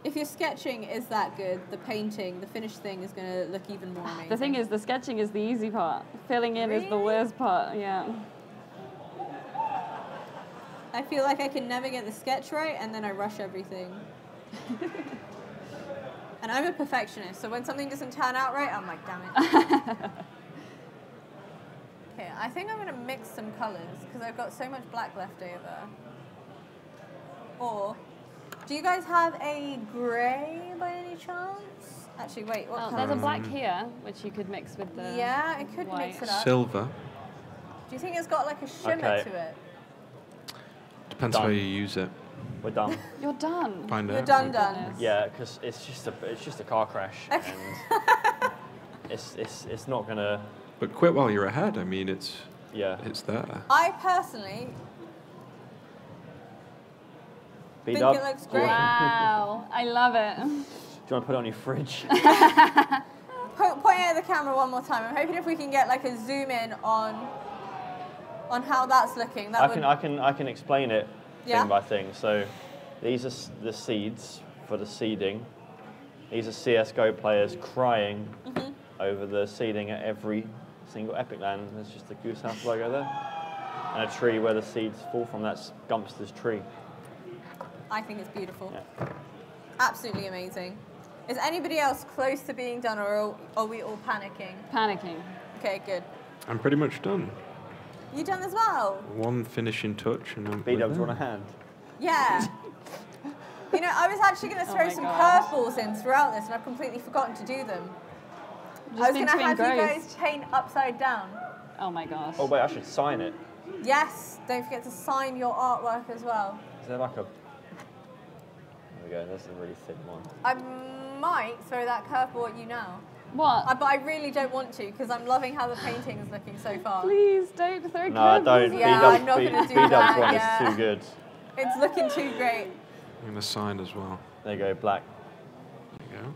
If your sketching is that good, the painting, the finished thing is going to look even more amazing. The thing is, the sketching is the easy part. Filling in is the worst part, yeah. I feel like I can never get the sketch right, and then I rush everything. And I'm a perfectionist, so when something doesn't turn out right, I'm like, damn it. Okay, I think I'm going to mix some colours, because I've got so much black left over. Or, do you guys have a grey by any chance? Actually, wait, what colour? There's a black here, which you could mix with the Yeah, I could white. mix it up. Silver. Do you think it's got like a shimmer to it? Depends how you use it. We're done. You're done. Find You're out. done. Yeah, because it's just a car crash, and it's not gonna. But quit while you're ahead. I mean, it's there. I personally think up. it looks great. Wow, I love it. Do you want to put it on your fridge? Point at the camera one more time. I'm hoping if we can get like a zoom in on how that's looking. That I can explain it Yeah? thing by thing. So these are the seeds for the seeding. These are CS:GO players crying over the ceiling at every single EPIC.LAN. There's just a Goose House logo there. And a tree where the seeds fall from. That's Gumpster's tree. I think it's beautiful. Yeah. Absolutely amazing. Is anybody else close to being done, or are we all panicking? Panicking. Okay, good. I'm pretty much done. You done as well? One finishing touch and I'm B-Dubs, want a hand? Yeah. You know, I was actually going to throw some curveballs in throughout this, and I've completely forgotten to do them. I was going to have you guys chain upside down. Oh my gosh. Oh wait, I should sign it. Yes, don't forget to sign your artwork as well. Is there like a... There we go, that's a really thin one. I might throw that curveball at you now. What? But I really don't want to, because I'm loving how the painting is looking so far. Please don't throw No, curveballs. don't. Yeah, I'm not gonna do B-Dubs that, one yeah. is too good. It's looking too great. I'm going to sign as well. There you go, black. There you go.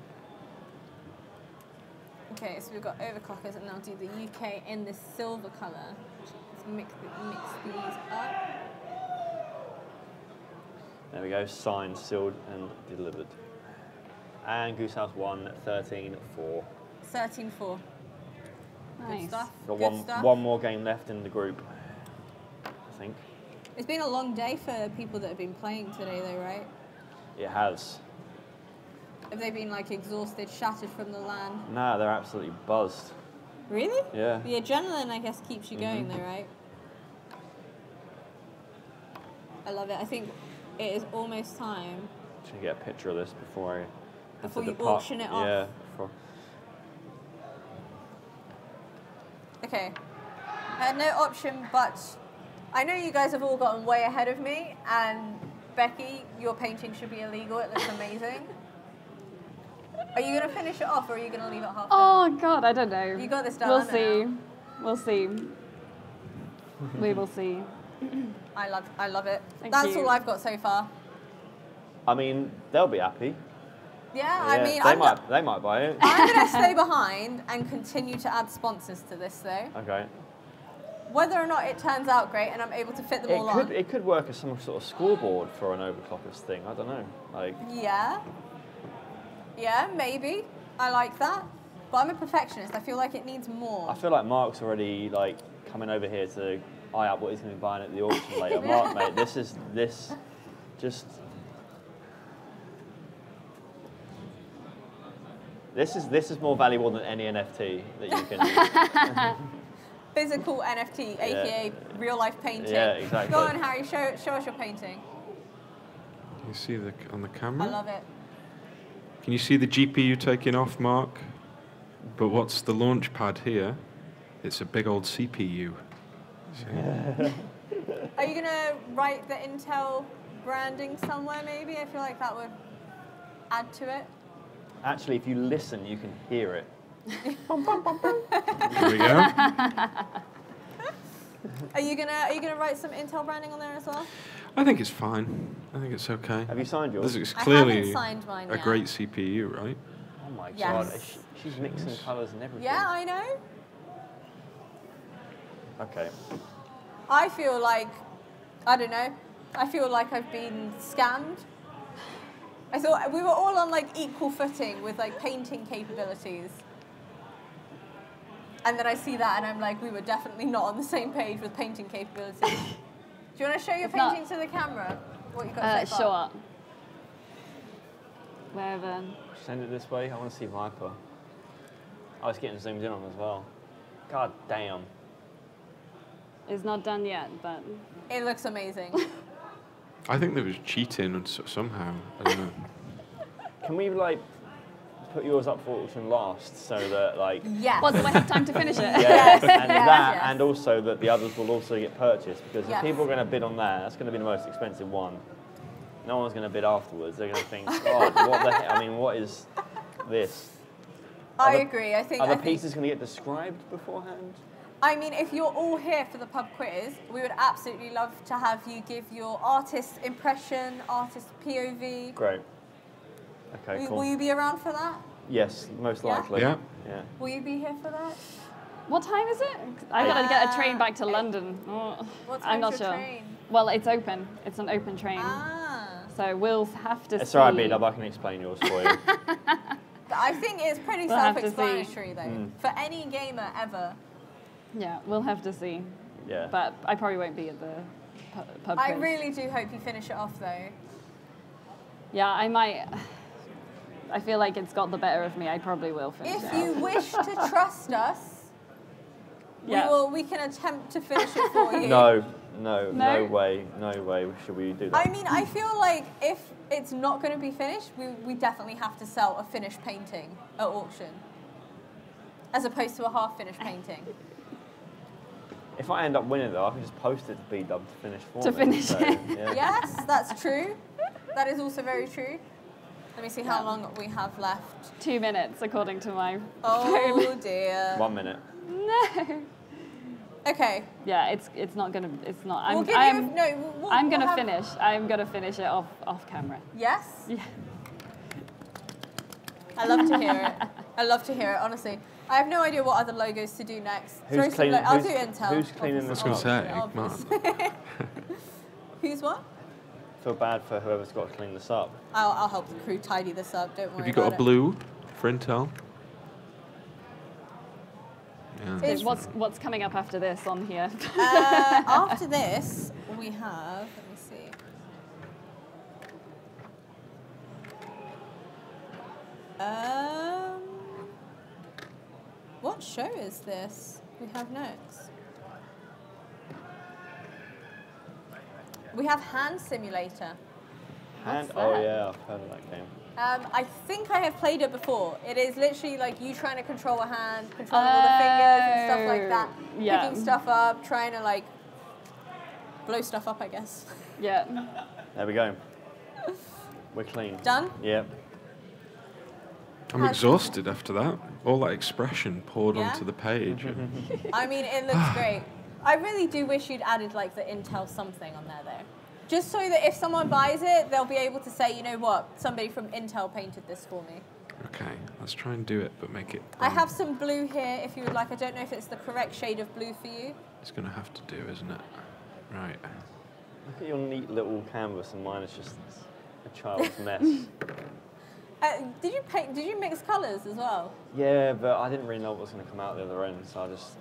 Okay, so we've got overclockers, and now do the UK in this silver colour. Let's mix these up. There we go, signed, sealed, and delivered. And Goose House 1, 13-4. 13-4. Nice. Good stuff. Got Good stuff. one more game left in the group, I think. It's been a long day for people that have been playing today, though, right? It has. Have they been like exhausted, shattered from the LAN? Nah, they're absolutely buzzed. Really? Yeah. The adrenaline, I guess, keeps you going, though, right? I love it. I think it is almost time. Just gonna get a picture of this before I have Before to you depart. auction it off. Yeah. Before. Okay. I had no option, but I know you guys have all gotten way ahead of me, and Becky, your painting should be illegal. It looks amazing. Are you going to finish it off, or are you going to leave it half done? Oh God, I don't know. You got this done. We'll see. We'll see. We will see. I love it. Thank That's you. all I've got so far. I mean, they'll be happy. Yeah, I mean, they might buy it. I'm going to stay behind and continue to add sponsors to this, though. Okay. Whether or not it turns out great and I'm able to fit them all on. It could work as some sort of scoreboard for an overclockers thing. I don't know. Like. Yeah. Yeah, maybe. I like that. But I'm a perfectionist. I feel like it needs more. I feel like Mark's already like coming over here to eye up what he's going to be buying at the auction later. Mark, mate, this is more valuable than any NFT that you can. Physical NFT, aka real life painting. Yeah, exactly. Go on, Harry. Show us your painting. Can you see on the camera? I love it. Can you see the GPU taking off, Mark? But what's the launch pad here? It's a big old CPU. Are you gonna write the Intel branding somewhere? Maybe. I feel like that would add to it. Actually, if you listen, you can hear it. There we go. Are you gonna write some Intel branding on there as well? I think it's fine. I think it's okay. Have you signed yours? This is I clearly haven't signed mine a yet. great CPU, right? Oh my Yes. god, she's mixing colours and everything. Yeah, I know. Okay. I feel like, I don't know, I feel like I've been scammed. I thought we were all on like equal footing with like painting capabilities. And then I see that and I'm like, we were definitely not on the same page with painting capabilities. Do you want to show your It's not- painting to the camera? What you got so far? Sure. Wherever. Send it this way. I want to see Viper. Oh, it's getting zoomed in on as well. God damn. It's not done yet, but It looks amazing. I think there was cheating somehow. I don't know. Can we like put yours up for auction last so that like Yes. well, do I have time to finish it? Yes, and yes, that yes. and also that the others will also get purchased because Yes. if people are going to bid on that, that's going to be the most expensive one. No one's going to bid afterwards. They're going to think, God, what the heck? I mean, what is this? I Are the- agree. I think. Are I the think- pieces going to get described beforehand? I mean, if you're all here for the pub quiz, we would absolutely love to have you give your artist impression, artist POV. Great. Okay, Will cool. you be around for that? Yes, most Yeah? likely. Yeah. Yeah. Will you be here for that? What time is it? I gotta get a train back to London. Oh, What I'm not time's your sure. train? Well, it's open. It's an open train. Ah. So we'll have to It's see. all right, B-Dub. I can explain yours for you. I think it's pretty We'll have to self-explanatory though, for any gamer ever. Yeah, we'll have to see. Yeah. But I probably won't be at the pub I quiz. really do hope you finish it off though. Yeah, I might. I feel like it's got the better of me. I probably will finish If it you off. wish to trust us, Yeah. we can attempt to finish it for you. No No? way should we do that. I mean, I feel like if it's not going to be finished, we definitely have to sell a finished painting at auction, as opposed to a half-finished painting. If I end up winning though, I can just post it to B-Dub to finish for To me. finish so, it. yeah. Yes, that's true. That is also very true. Let me see how long we have left. 2 minutes, according to my Oh phone. dear. 1 minute. No. Okay. Yeah, it's not gonna. It's not. We'll give I'm you no. We'll, I'm we'll gonna have- finish. I'm gonna finish it off camera. Yes. Yeah. I love to hear it. I love to hear it. Honestly, I have no idea what other logos to do next. Who's Throw some cleaning- I'll who's- do Intel. who's cleaning I was this going up? to say, Obviously. Who's what? Feel bad for whoever's got to clean this up. I'll help the crew tidy this up. Don't worry Have you got about a blue for Intel? Yeah. It's- What's coming up after this on here? After this, we have. Let me see. What show is this we have next? We have Hand Simulator. And that? oh yeah, I've heard of that game. I think I have played it before. It is literally like you trying to control a hand, controlling all the fingers and stuff like that. Yeah. Picking stuff up, trying to like blow stuff up, I guess. Yeah. There we go. We're clean. Done? Yep. I'm exhausted after that. All that expression poured Yeah? onto the page. I mean, it looks great. I really do wish you'd added like the Intel something on there though. Just so that if someone buys it, they'll be able to say, you know what, somebody from Intel painted this for me. Okay, let's try and do it, but make it. I have some blue here if you would like. I don't know if it's the correct shade of blue for you. It's going to have to do, isn't it? Right. Look at your neat little canvas, and mine is just a child's mess. Did you paint? Did you mix colours as well? Yeah, but I didn't really know what was going to come out the other end, so I just.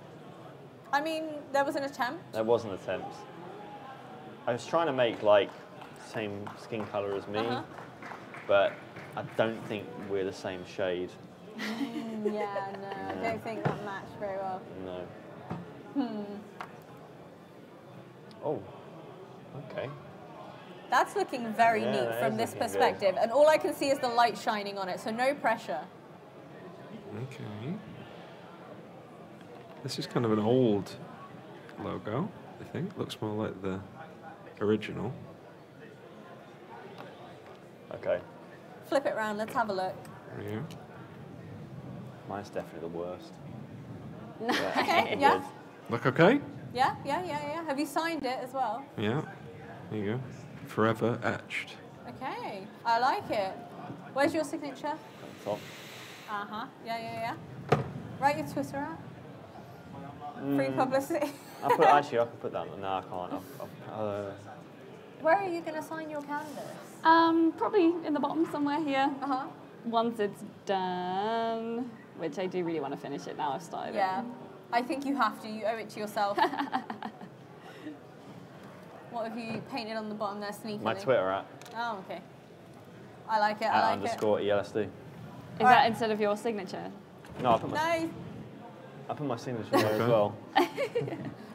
I mean, there was an attempt. There was an attempt. I was trying to make like same skin color as me, but I don't think we're the same shade. Yeah, no, I don't think that matched very well. No. Oh. Okay. That's looking very Yeah, neat that from is this looking good. perspective, and all I can see is the light shining on it, so no pressure. Okay. This is kind of an old logo, I think. Looks more like the original. Okay. Flip it round, let's have a look. There you go. Mine's definitely the worst. Okay, yeah. Look okay? Yeah. Have you signed it as well? Yeah. There you go. Forever etched. Okay, I like it. Where's your signature? Top. Yeah. Write your Twitter out. Free publicity. Actually, I could put that. No, I can't. Where are you going to sign your canvas? Probably in the bottom somewhere here. Uh-huh. Once it's done, which I do really want to finish it now. I've started Yeah. it. I think you have to. You owe it to yourself. What have you painted on the bottom there sneakily? My Twitter at Oh, okay. I like it. I like _ ELSD. Is Alright. that instead of your signature? No, it. No, I put my signature there as well.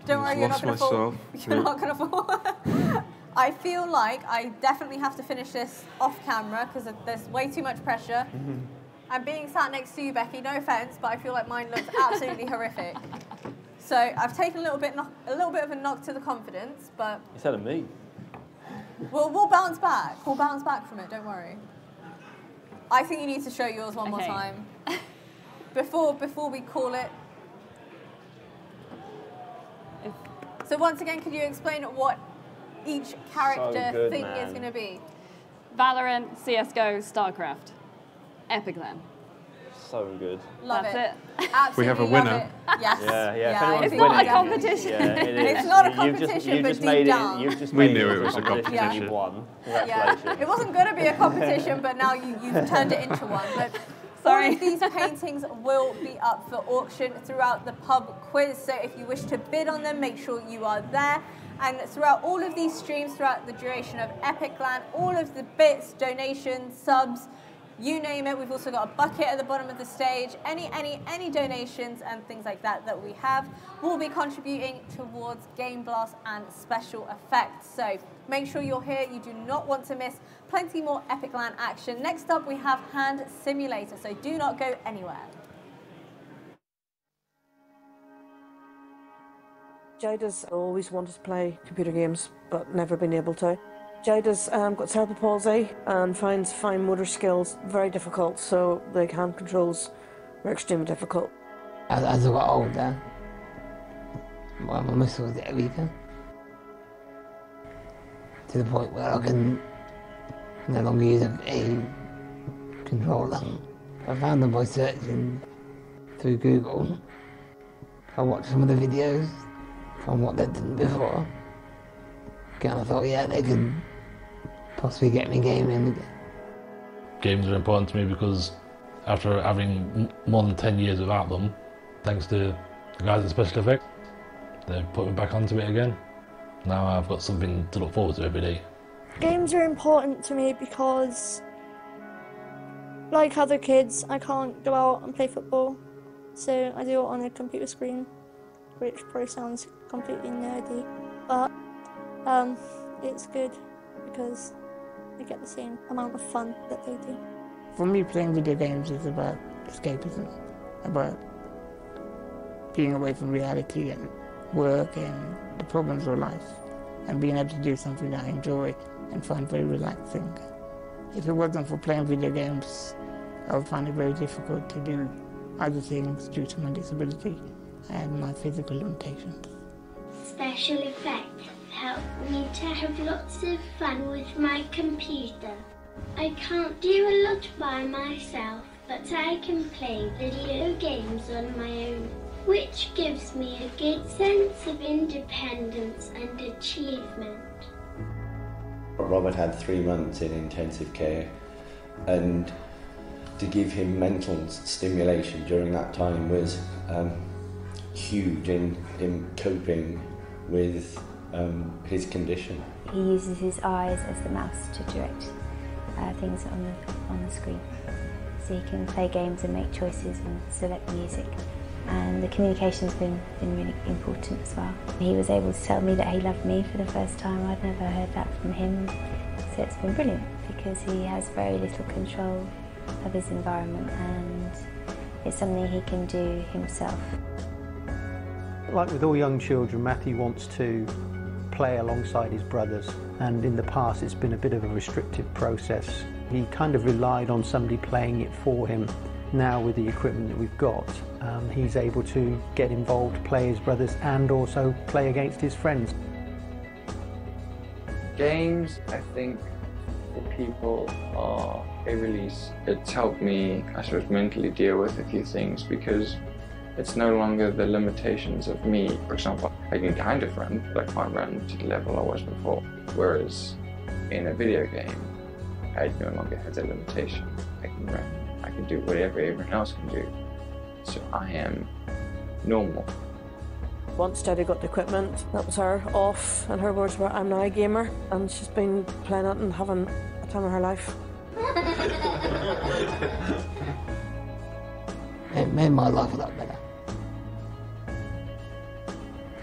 don't worry, you're not Lost going to fall. myself. You're Yeah. not going to fall. I feel like I definitely have to finish this off camera because there's way too much pressure. And being sat next to you, Becky, no offense, but I feel like mine looks absolutely horrific. So I've taken a little bit of a knock to the confidence, but Instead of me. we'll bounce back. We'll bounce back from it. Don't worry. I think you need to show yours one more Okay. time before we call it. So once again, could you explain what each character good, thing man. is going to be? Valorant, CS:GO, StarCraft, EPIC.LAN. So good. Love That's it. it. Absolutely We have a love winner. it. Yes. Yeah. If I anyone's It's think not we a winning, definitely- competition. Yeah, it is. It's not a You've just competition, but made deep it. down. You've just We made knew it it was a and you competition. won. Yeah. Congratulations. It wasn't going to be a competition, but now you've turned it into one. But Sorry. All of these paintings will be up for auction throughout the pub quiz, so if you wish to bid on them, make sure you are there. And throughout all of these streams, throughout the duration of EPIC.LAN, all of the bits, donations, subs, you name it. We've also got a bucket at the bottom of the stage. Any donations and things like that we have will be contributing towards Game Blast and Special Effects. So make sure you're here. You do not want to miss plenty more EPIC.LAN action. Next up, we have Hand Simulator, so do not go anywhere. Jada's always wanted to play computer games, but never been able to. Jada's got cerebral palsy and finds fine motor skills very difficult, so the hand controls were extremely difficult. As I got older, my muscles get weaker, to the point where I can no longer use a controller. I found them by searching through Google. I watched some of the videos from what they'd done before. And I thought, yeah, they could possibly get me gaming again. Games are important to me because after having more than 10 years without them, thanks to the guys at SpecialEffect, they've put me back onto it again. Now I've got something to look forward to every day. Games are important to me because, like other kids, I can't go out and play football, so I do it on a computer screen, which probably sounds completely nerdy, but it's good because I get the same amount of fun that they do. For me, playing video games is about escapism, about being away from reality and work and the problems of life, and being able to do something that I enjoy and find very relaxing. If it wasn't for playing video games, I would find it very difficult to do other things due to my disability and my physical limitations. SpecialEffect helped me to have lots of fun with my computer. I can't do a lot by myself, but I can play video games on my own, which gives me a good sense of independence and achievement. Robert had 3 months in intensive care, and to give him mental stimulation during that time was huge in coping with his condition. He uses his eyes as the mouse to direct things on the screen, so he can play games and make choices and select music. And the communication's been really important as well. He was able to tell me that he loved me for the first time. I'd never heard that from him, so it's been brilliant because he has very little control of his environment and it's something he can do himself. Like with all young children, Matthew wants to play alongside his brothers, and in the past it's been a bit of a restrictive process. He kind of relied on somebody playing it for him. Now with the equipment that we've got, he's able to get involved, play his brothers and also play against his friends. Games, I think, for people are a release. It's helped me, I suppose, mentally deal with a few things because it's no longer the limitations of me. For example, I can kind of run, but I can't run to the level I was before. Whereas in a video game, I no longer have that limitation. I can run. I can do whatever everyone else can do. So I am normal. Once Daddy got the equipment, that was her off, and her words were, "I'm now a gamer," and she's been playing it and having a time of her life. It made my life a lot better.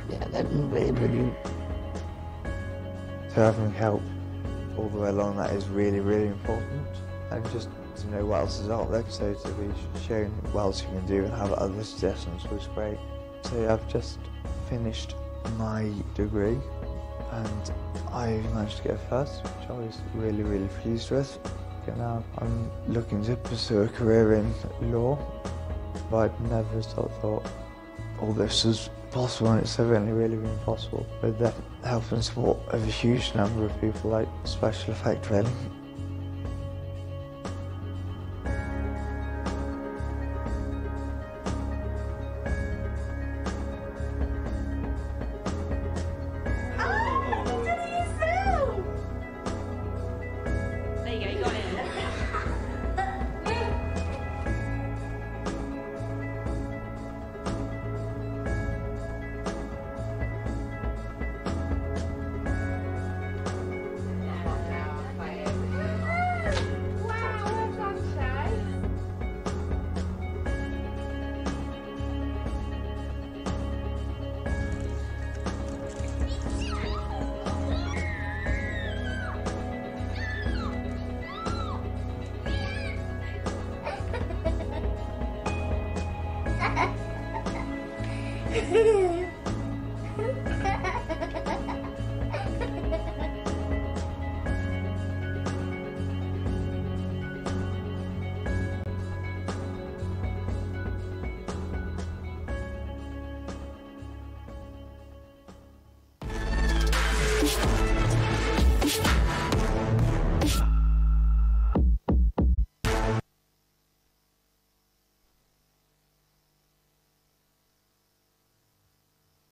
Yeah, they've been really brilliant. So having help all the way along, that is really, really important. And just to know what else is out there, so to be sharing what else you can do and have other suggestions was great. So I've just finished my degree and I managed to get a first, which I was really, really pleased with. And now I'm looking to pursue a career in law. I'd never sort of thought all this was possible, and it's certainly really been possible with the help and support of a huge number of people like SpecialEffect, really.